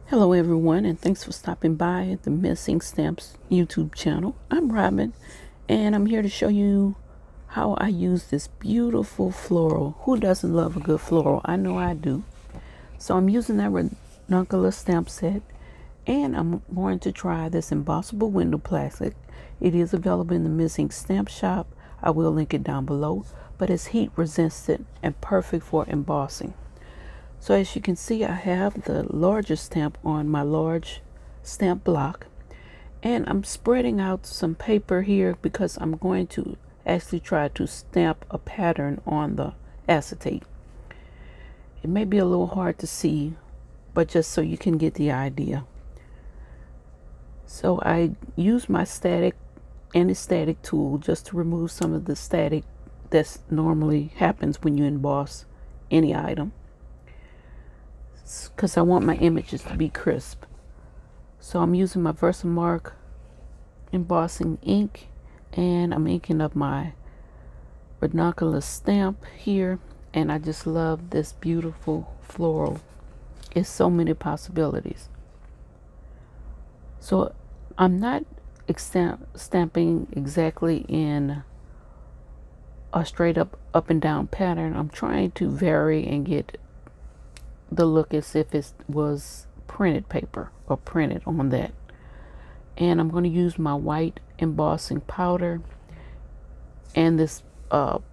Hello everyone, and thanks for stopping by at the Missing Stamps YouTube channel. I'm Robin, and I'm here to show you how I use this beautiful floral. Who doesn't love a good floral? I know I do. So I'm using that Ranunculus stamp set, and I'm going to try this embossable window plastic. It is available in the Missing Stamp shop. I will link it down below, but it's heat resistant and perfect for embossing. So as you can see, I have the larger stamp on my large stamp block, and I'm spreading out some paper here because I'm going to actually try to stamp a pattern on the acetate. It may be a little hard to see, but just so you can get the idea. So I use my anti-static tool just to remove some of the static that normally happens when you emboss any item, because I want my images to be crisp. So I'm using my Versamark embossing ink, and I'm inking up my Ranunculus stamp here, and I just love this beautiful floral. It's so many possibilities. So I'm not stamping exactly in a straight up and down pattern. I'm trying to vary and get the look as if it was printed paper or printed on that. And I'm going to use my white embossing powder, and this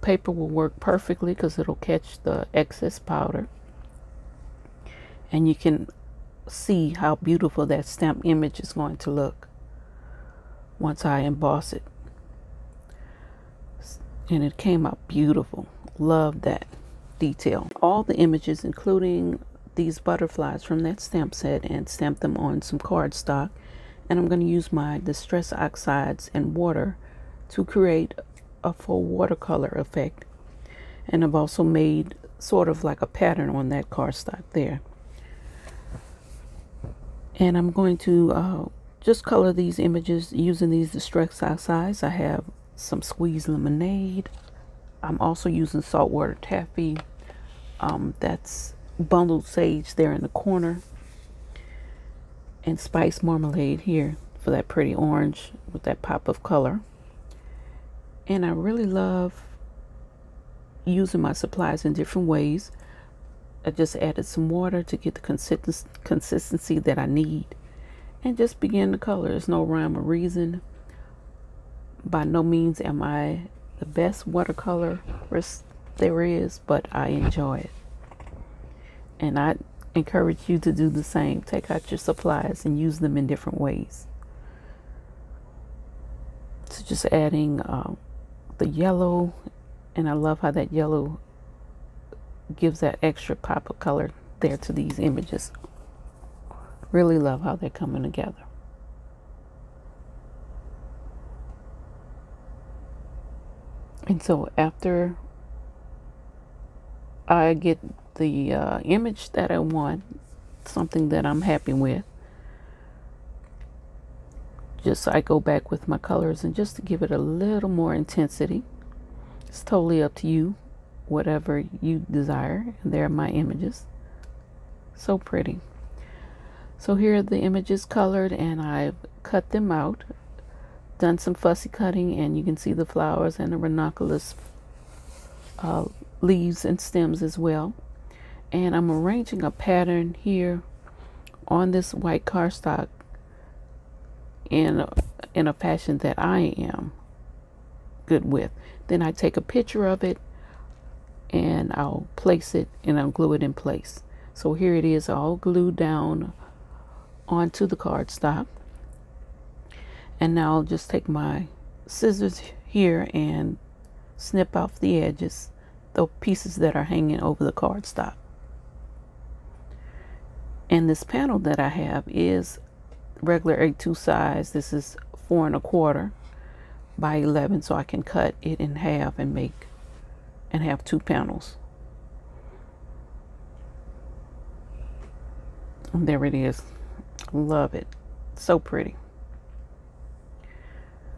paper will work perfectly because it'll catch the excess powder, and you can see how beautiful that stamp image is going to look once I emboss it. And it came out beautiful. Love that detail. All the images, including these butterflies from that stamp set, and stamp them on some cardstock. And I'm going to use my Distress Oxides and water to create a full watercolor effect. And I've also made sort of like a pattern on that cardstock there. And I'm going to just color these images using these Distress Oxides. I have some squeezed lemonade. I'm also using saltwater taffy. That's bundled sage there in the corner, and spice marmalade here for that pretty orange with that pop of color. And I really love using my supplies in different ways. I just added some water to get the consistency that I need, and just begin to color. There's no rhyme or reason. By no means am I the best watercolorist there is, but I enjoy it. And I encourage you to do the same. Take out your supplies and use them in different ways. So just adding the yellow, and I love how that yellow gives that extra pop of color there to these images. Really love how they're coming together. And so after I get the image that I want, something that I'm happy with, just I go back with my colors, and just to give it a little more intensity. It's totally up to you, whatever you desire. And there are my images. So pretty. So here are the images colored, and I've cut them out, done some fussy cutting, and you can see the flowers and the ranunculus leaves and stems as well. And I'm arranging a pattern here on this white cardstock in a fashion that I am good with. Then I take a picture of it, and I'll place it, and I'll glue it in place. So here it is, all glued down onto the cardstock. And now I'll just take my scissors here and snip off the edges, the pieces that are hanging over the cardstock. And this panel that I have is regular A2 size. This is 4 1/4 by 11, so I can cut it in half and have 2 panels. And there it is. Love it. So pretty.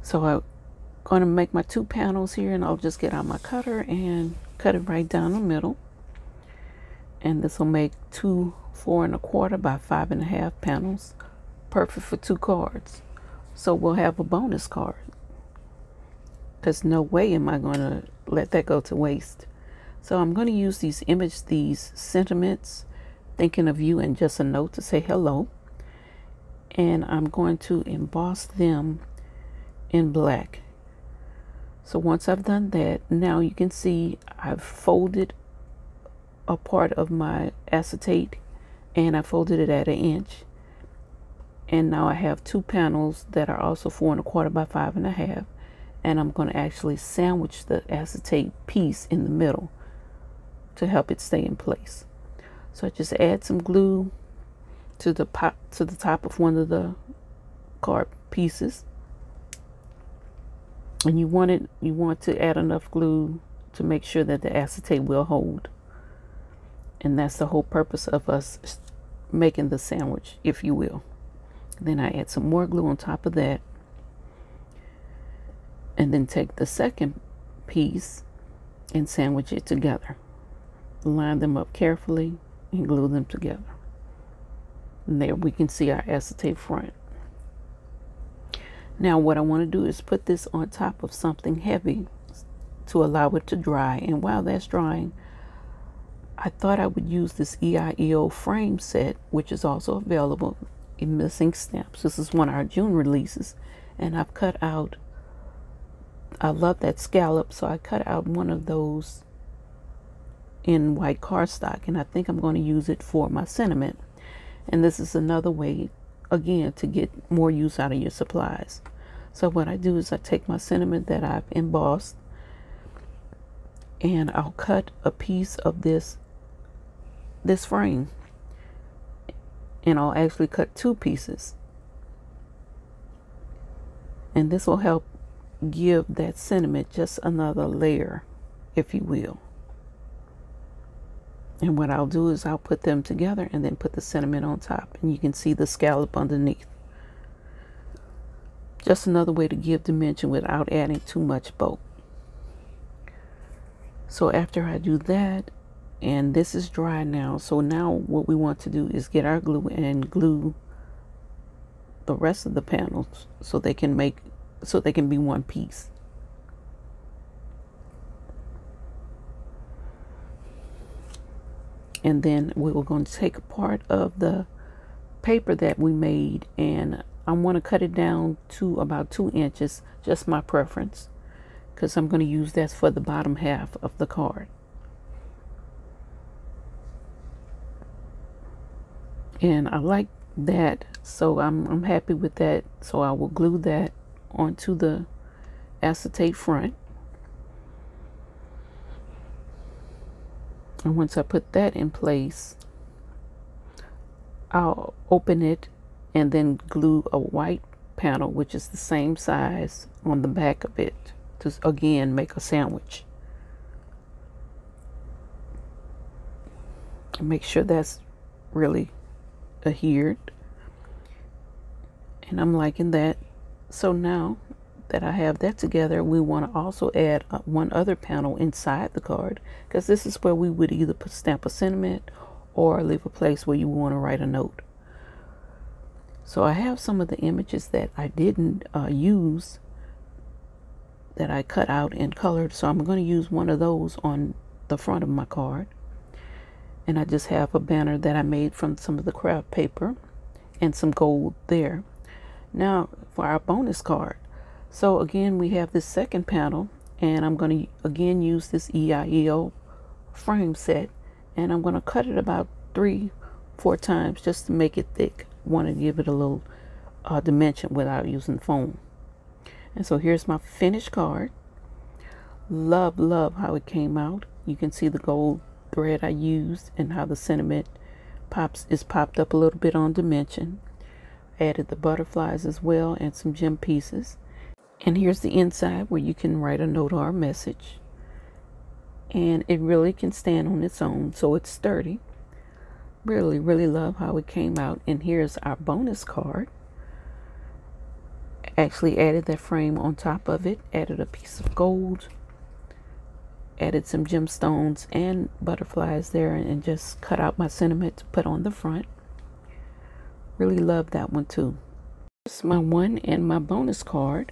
So I'm going to make my 2 panels here, and I'll just get out my cutter and cut it right down the middle. And this will make 2 4¼ by 5½ panels, perfect for 2 cards. So we'll have a bonus card, because no way am I going to let that go to waste. So I'm going to use these sentiments, thinking of you, and just a note to say hello. And I'm going to emboss them in black. So once I've done that, now you can see I've folded a part of my acetate, and I folded it at 1 inch. And now I have 2 panels that are also 4¼ by 5½, and I'm going to actually sandwich the acetate piece in the middle to help it stay in place. So I just add some glue to the top of one of the card pieces, and you want to add enough glue to make sure that the acetate will hold. And that's the whole purpose of us making the sandwich, if you will. Then I add some more glue on top of that, and then take the second piece and sandwich it together. Line them up carefully and glue them together. And there we can see our acetate front. Now what I want to do is put this on top of something heavy to allow it to dry. And while that's drying, I thought I would use this EIEIO frame set, which is also available in missing stamps. This is one of our June releases, and I've cut out, I love that scallop, so I cut out one of those in white cardstock, and I think I'm going to use it for my sentiment. And this is another way, again, to get more use out of your supplies. So what I do is I take my sentiment that I've embossed, and I'll cut a piece of this frame, and I'll actually cut 2 pieces, and this will help give that sentiment just another layer, if you will. And what I'll do is I'll put them together and then put the sentiment on top, and you can see the scallop underneath. Just another way to give dimension without adding too much bulk. So after I do that, and this is dry now, so now what we want to do is get our glue and glue the rest of the panels so they can be one piece. And then we were going to take a part of the paper that we made, and I want to cut it down to about 2 inches, just my preference, because I'm going to use that for the bottom half of the card. And I like that, so I'm happy with that. So I will glue that onto the acetate front. And once I put that in place, I'll open it and then glue a white panel, which is the same size, on the back of it to again make a sandwich. And make sure that's really adhered, and I'm liking that. So now that I have that together, we want to also add one other panel inside the card, because this is where we would either stamp a sentiment or leave a place where you want to write a note. So I have some of the images that I didn't use that I cut out and colored, so I'm going to use one of those on the front of my card. And I just have a banner that I made from some of the craft paper and some gold there. Now for our bonus card. So again, we have this second panel, and I'm going to again use this EIEIO frame set, and I'm going to cut it about 3-4 times just to make it thick. Want to give it a little dimension without using foam. And so here's my finished card. Love how it came out. You can see the gold thread I used and how the sentiment is popped up a little bit on dimension. Added the butterflies as well and some gem pieces. And here's the inside where you can write a note or a message. And it really can stand on its own, so it's sturdy. Really love how it came out. And here's our bonus card. Actually added that frame on top of it, added a piece of gold, added some gemstones and butterflies there, and just cut out my sentiment to put on the front. Really love that one too. This is my one and my bonus card.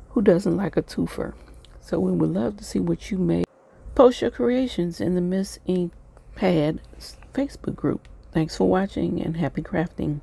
Who doesn't like a twofer? So we would love to see what you made. Post your creations in the Miss Ink Pad Facebook group. Thanks for watching and happy crafting.